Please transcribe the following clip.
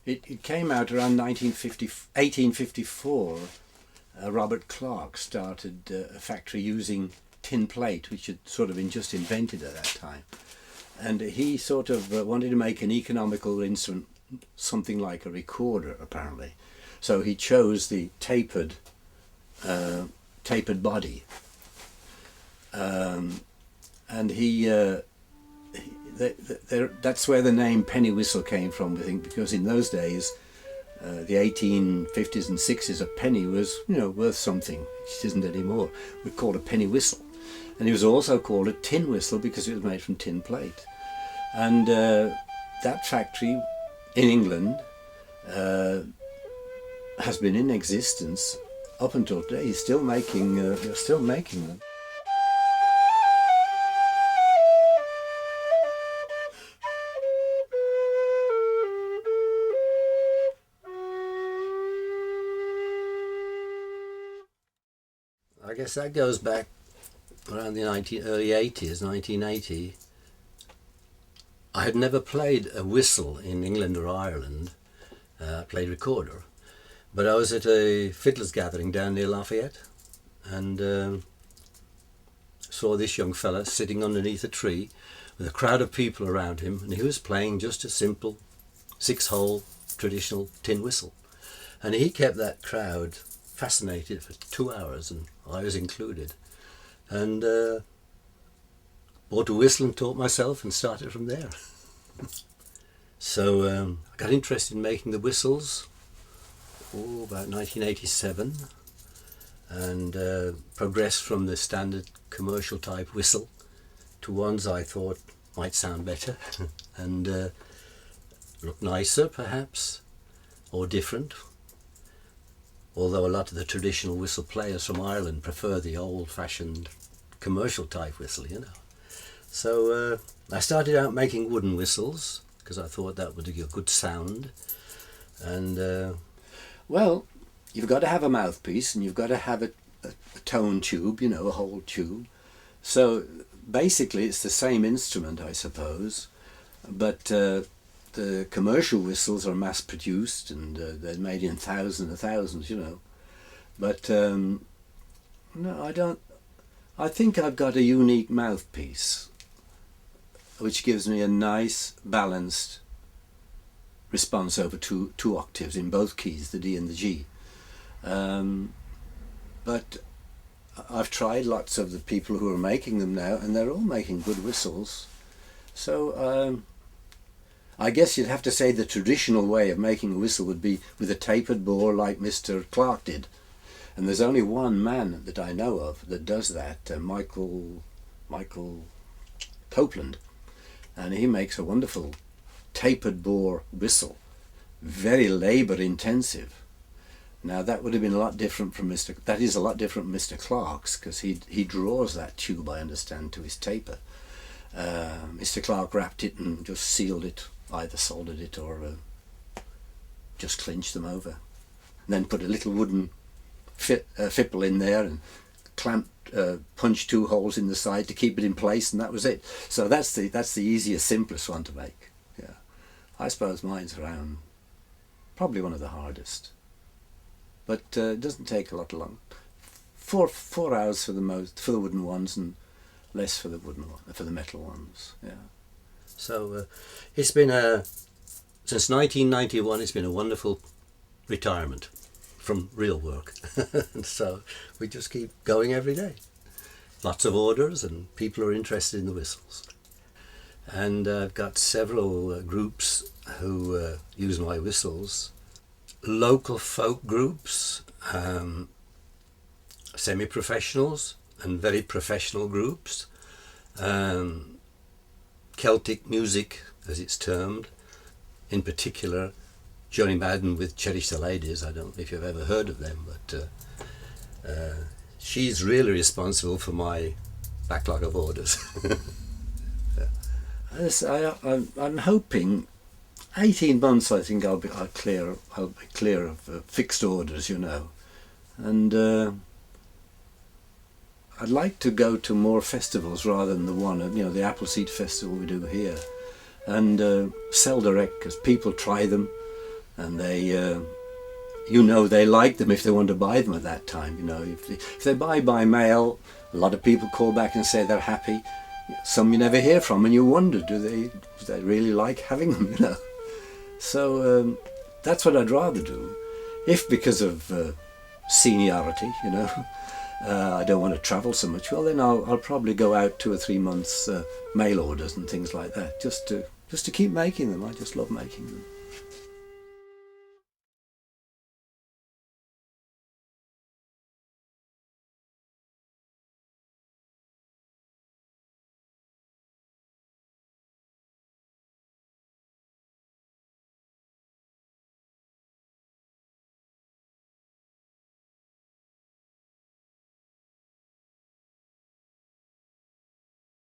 It came out around 1854. Robert Clark started a factory using tin plate, which had sort of been just invented at that time. And he sort of wanted to make an economical instrument, something like a recorder, apparently. So he chose the tapered body. And that's where the name Pennywhistle came from, I think, because in those days, the 1850s and 60s, a penny was, worth something, which isn't anymore. We called a penny whistle. And it was also called a tin whistle because it was made from tin plate. And that factory in England has been in existence up until today. They're still making them. I guess that goes back around the early 80s, 1980. I had never played a whistle in England or Ireland. I played recorder. But I was at a fiddlers gathering down near Lafayette and saw this young fella sitting underneath a tree with a crowd of people around him, and he was playing just a simple 6-hole traditional tin whistle. And he kept that crowd fascinated for 2 hours, and I was included. And bought a whistle and taught myself and started from there. So I got interested in making the whistles about 1987 and progressed from the standard commercial type whistle to ones I thought might sound better and look nicer perhaps, or different. Although a lot of the traditional whistle players from Ireland prefer the old-fashioned commercial type whistle, So I started out making wooden whistles because I thought that would give a good sound. And well, you've got to have a mouthpiece and you've got to have a tone tube, a whole tube. So basically it's the same instrument, I suppose, but the commercial whistles are mass produced and they're made in thousands, But no, I don't. I think I've got a unique mouthpiece which gives me a nice balanced response over two octaves in both keys, the D and the G. But I've tried lots of the people who are making them now and they're all making good whistles. So I guess you'd have to say the traditional way of making a whistle would be with a tapered bore like Mr. Clark did. And there's only one man that I know of that does that, Michael Copeland. And he makes a wonderful tapered bore whistle, very labour intensive. Now that would have been a lot different from that is a lot different from Mr. Clark's, because he draws that tube, I understand, to his taper. Mr. Clark wrapped it and just sealed it, either soldered it or just clinched them over. And then put a little wooden fipple in there and clamped, punched 2 holes in the side to keep it in place, and that was it. So that's the easiest, simplest one to make. Yeah, I suppose mine's around probably one of the hardest, but it doesn't take a lot long. 4 hours for the wooden ones and less for the metal ones. Yeah. So it's been since 1991. It's been a wonderful retirement from real work. And so we just keep going every day. Lots of orders and people are interested in the whistles. And I've got several groups who use my whistles. Local folk groups, semi-professionals and very professional groups. Celtic music, as it's termed, in particular Joanie Madden with Cherish the Ladies. I don't know if you've ever heard of them, but she's really responsible for my backlog of orders. I'm hoping 18 months. I think I'll be clear of fixed orders, and I'd like to go to more festivals rather than the one, the Appleseed Festival we do here, and sell direct because people try them. and they, they like them if they want to buy them at that time. If they buy by mail, a lot of people call back and say they're happy. Some you never hear from, and you wonder, do they really like having them? So that's what I'd rather do. If because of seniority, I don't want to travel so much, well then I'll probably go out 2 or 3 months mail orders and things like that, just to keep making them. I just love making them.